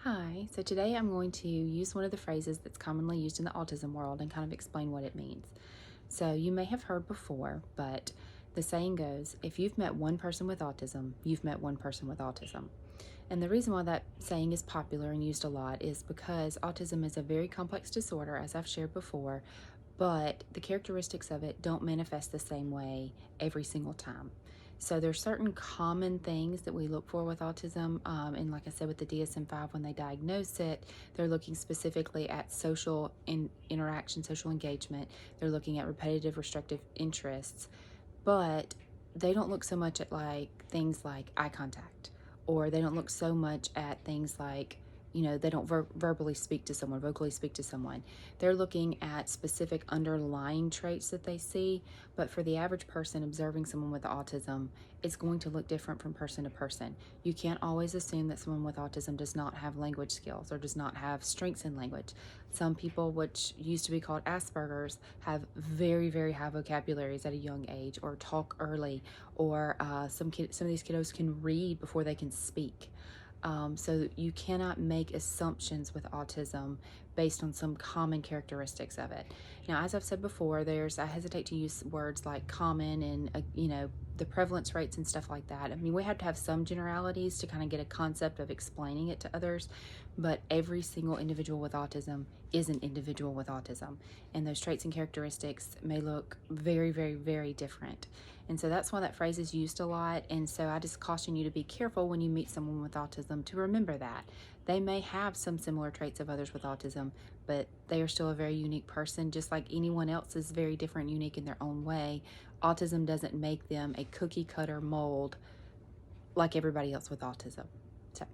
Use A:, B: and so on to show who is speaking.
A: Hi, so today I'm going to use one of the phrases that's commonly used in the autism world and kind of explain what it means. So you may have heard before, but the saying goes, if you've met one person with autism, you've met one person with autism. And the reason why that saying is popular and used a lot is because autism is a very complex disorder, as I've shared before, but the characteristics of it don't manifest the same way every single time. So there's certain common things that we look for with autism, and like I said, with the DSM-5, when they diagnose it, they're looking specifically at social interaction, social engagement. They're looking at repetitive restrictive interests, but they don't look so much at like things like eye contact, or they don't look so much at things like, they don't vocally speak to someone. They're looking at specific underlying traits that they see, but for the average person observing someone with autism, it's going to look different from person to person. You can't always assume that someone with autism does not have language skills or does not have strengths in language. Some people, which used to be called Asperger's, have very, very high vocabularies at a young age, or talk early, or some of these kiddos can read before they can speak. So you cannot make assumptions with autism based on some common characteristics of it. Now, as I've said before, I hesitate to use words like common and, the prevalence rates and stuff like that. I mean, we have to have some generalities to kind of get a concept of explaining it to others, but every single individual with autism is an individual with autism, and those traits and characteristics may look very, very, very different. And so that's why that phrase is used a lot. And so I just caution you to be careful when you meet someone with autism to remember that. They may have some similar traits of others with autism, but they are still a very unique person, just like anyone else is very different, unique in their own way. Autism doesn't make them a cookie cutter mold like everybody else with autism. So